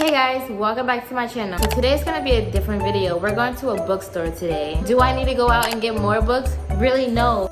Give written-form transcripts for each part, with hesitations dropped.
Hey guys, welcome back to my channel. So today's gonna be a different video. We're going to a bookstore today. Do I need to go out and get more books? Really, no.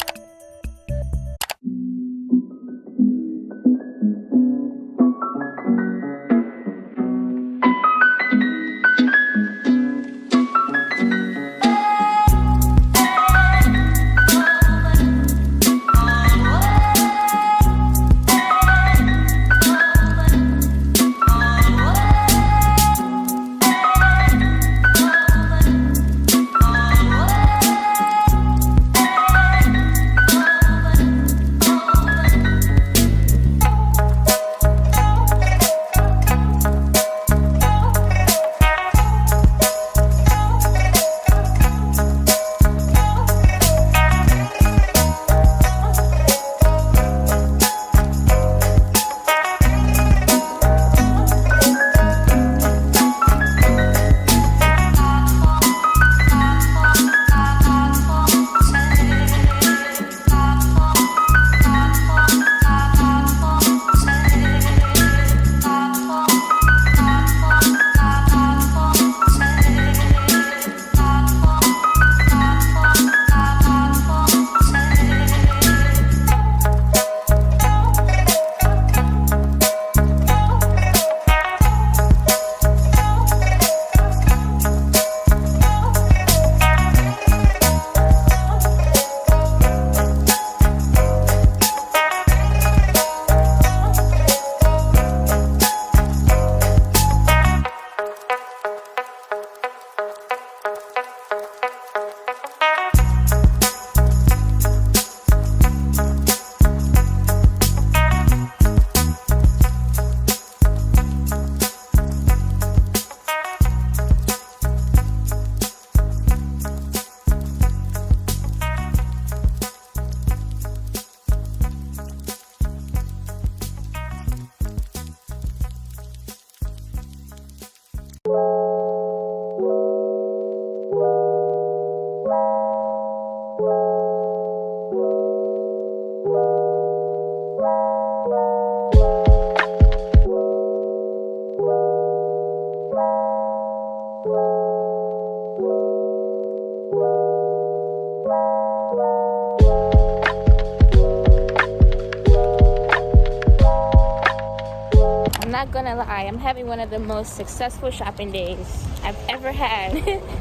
Not gonna lie, I'm having one of the most successful shopping days I've ever had.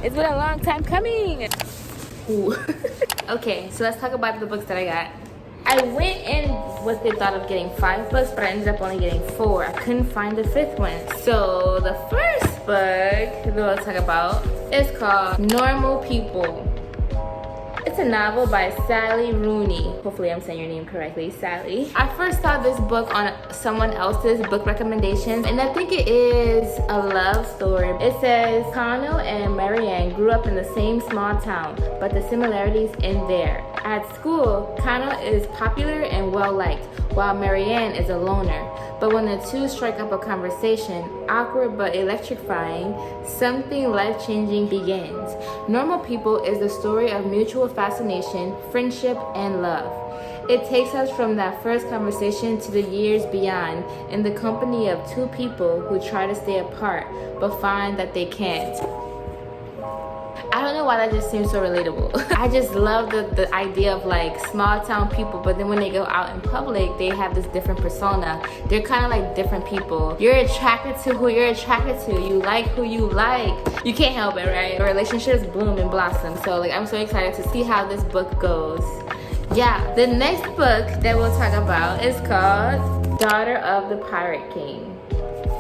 It's been a long time coming. Ooh. Okay, so let's talk about the books that I got. I went in with the thought of getting 5 books, but I ended up only getting 4. I couldn't find the 5th one. So the first book that we'll talk about is called Normal People. It's a novel by Sally Rooney. Hopefully I'm saying your name correctly, Sally. I first saw this book on someone else's book recommendations, and I think it is a love story. It says, Connell and Marianne grew up in the same small town, but the similarities end there. At school, Connell is popular and well-liked, while Marianne is a loner. But when the two strike up a conversation, awkward but electrifying, something life-changing begins. Normal People is the story of mutual fascination, friendship, and love. It takes us from that first conversation to the years beyond in the company of 2 people who try to stay apart but find that they can't. I don't know why that just seems so relatable. I just love the idea of like small town people, but then when they go out in public, they have this different persona. They're kind of like different people. You're attracted to who you're attracted to. You like who you like. You can't help it, right? Relationships bloom and blossom. So like I'm so excited to see how this book goes. Yeah, the next book that we'll talk about is called Daughter of the Pirate King.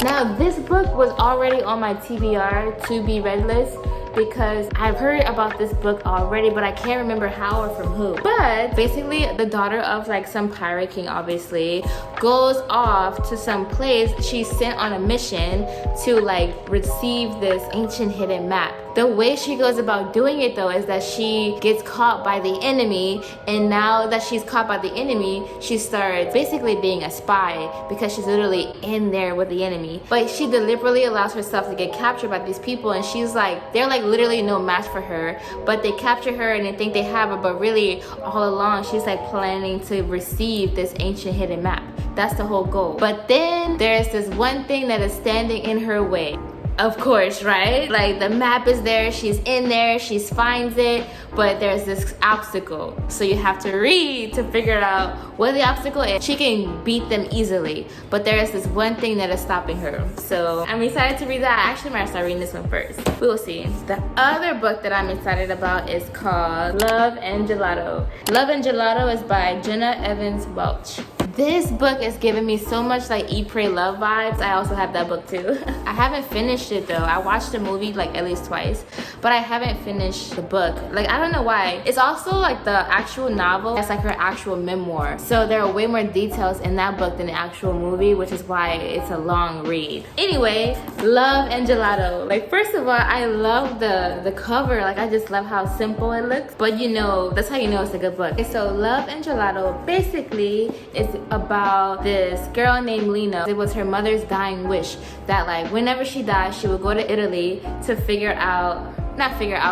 Now this book was already on my TBR to be read list, because I've heard about this book already, but I can't remember how or from who. But basically, the daughter of like some pirate king obviously goes off to some place. She's sent on a mission to like receive this ancient hidden map. The way she goes about doing it though is that she gets caught by the enemy, and now that she's caught by the enemy, she starts basically being a spy because she's literally in there with the enemy. But she deliberately allows herself to get captured by these people, and she's like, they're like literally no match for her, but they capture her and they think they have her, but really all along she's like planning to receive this ancient hidden map. That's the whole goal. But then there's this one thing that is standing in her way. Of course, right? Like the map is there, she's in there, she finds it, but there's this obstacle. So you have to read to figure out what the obstacle is. She can beat them easily, but there is this one thing that is stopping her. So I'm excited to read that. I actually might start reading this one first. We will see. The other book that I'm excited about is called Love and Gelato. Love and Gelato is by Jenna Evans Welch. This book is giving me so much like Eat, Pray, Love vibes. I also have that book too. I haven't finished it though. I watched the movie like at least twice, but I haven't finished the book. Like, I don't know why. It's also like the actual novel. It's like her actual memoir. So there are way more details in that book than the actual movie, which is why it's a long read. Anyway, Love and Gelato. Like, first of all, I love the cover. Like, I just love how simple it looks. But you know, that's how you know it's a good book. Okay, so Love and Gelato basically is about this girl named Lena. It was her mother's dying wish that like whenever she died, she would go to Italy to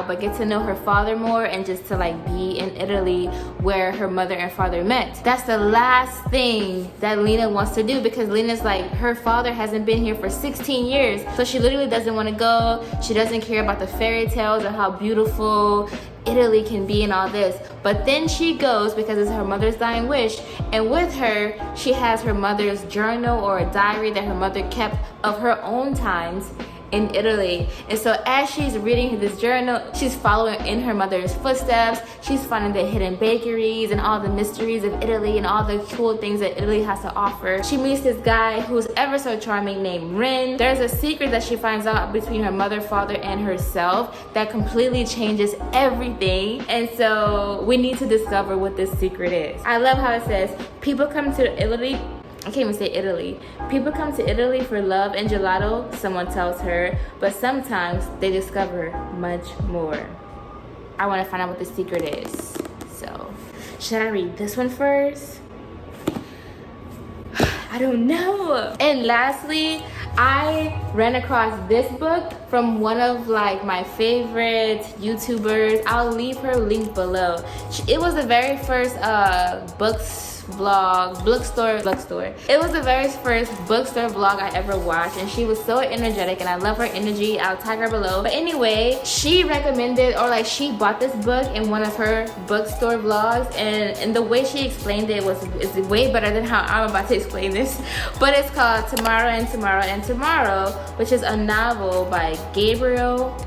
but get to know her father more, and just to like be in Italy where her mother and father met. That's the last thing that Lena wants to do, because Lena's like, her father hasn't been here for 16 years, so she literally doesn't want to go. She doesn't care about the fairy tales or how beautiful Italy can be and all this. But then she goes because it's her mother's dying wish, and with her she has her mother's journal or a diary that her mother kept of her own times in Italy. And so as she's reading this journal, she's following in her mother's footsteps. She's finding the hidden bakeries and all the mysteries of Italy and all the cool things that Italy has to offer. She meets this guy who's ever so charming named Rin. There's a secret that she finds out between her mother, father, and herself that completely changes everything. And so we need to discover what this secret is. I love how it says, people come to Italy. I can't even say Italy. People come to Italy for love and gelato, someone tells her, but sometimes they discover much more. I want to find out what the secret is. So, should I read this one first? I don't know. And lastly, I ran across this book from one of like my favorite YouTubers. I'll leave her link below. It was the very first Bookstore. It was the very first Bookstore vlog I ever watched, and she was so energetic and I love her energy. I'll tag her below. But anyway, she recommended, or like she bought this book in one of her Bookstore vlogs, and the way she explained it is way better than how I'm about to explain this. But it's called Tomorrow and Tomorrow and Tomorrow, which is a novel by Gabriel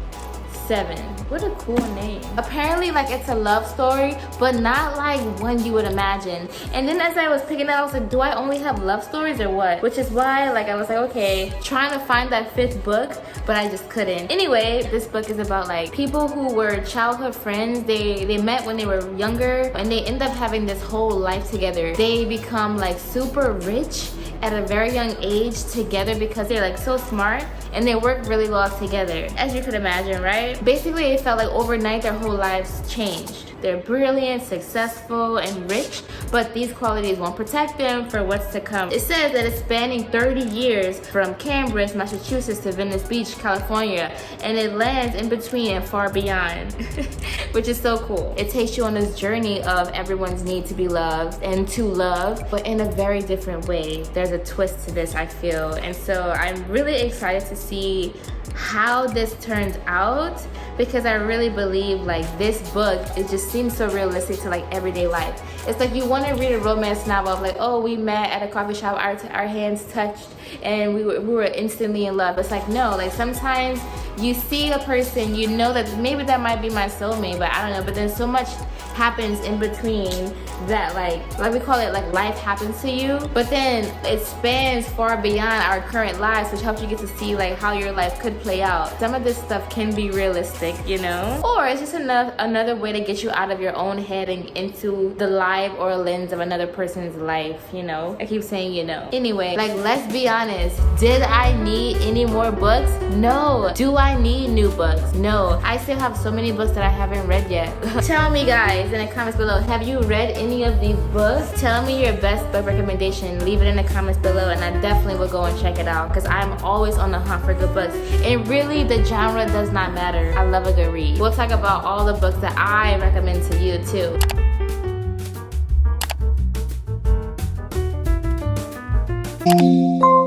Seven. What a cool name. Apparently like it's a love story, but not like one you would imagine. And then as I was picking it up, I was like, do I only have love stories or what? Which is why like I was like, okay, trying to find that fifth book, but I just couldn't. Anyway, this book is about like people who were childhood friends. They met when they were younger, and they end up having this whole life together. They become like super rich at a very young age together because they're like so smart, and they work really well together, as you could imagine, right? Basically, it felt like overnight their whole lives changed. They're brilliant, successful, and rich, but these qualities won't protect them for what's to come. It says that it's spanning 30 years from Cambridge, Massachusetts to Venice Beach, California, and it lands in between and far beyond, which is so cool. It takes you on this journey of everyone's need to be loved and to love, but in a very different way. There's a twist to this, I feel, and so I'm really excited to see how this turns out, because I really believe like this book, it just seems so realistic to like everyday life. It's like you want to read a romance novel of like, oh, we met at a coffee shop, our hands touched, and we were instantly in love. It's like, no, like sometimes you see a person, you know that maybe that might be my soulmate, but I don't know, but then so much happens in between that like we call it like life happens to you, but then it spans far beyond our current lives, which helps you get to see like how your life could play out. Some of this stuff can be realistic, you know, or it's just another way to get you out of your own head and into the life or lens of another person's life, you know. I keep saying, you know. Anyway, like let's be honest, did I need any more books? No. Do I need new books? No. I still have so many books that I haven't read yet. Tell me guys in the comments below, have you read any of these books? Tell me your best book recommendation. Leave it in the comments below, and I definitely will go and check it out, because I'm always on the hunt for good books, and really the genre does not matter. I love a good read. We'll talk about all the books that I recommend to you too. Bye.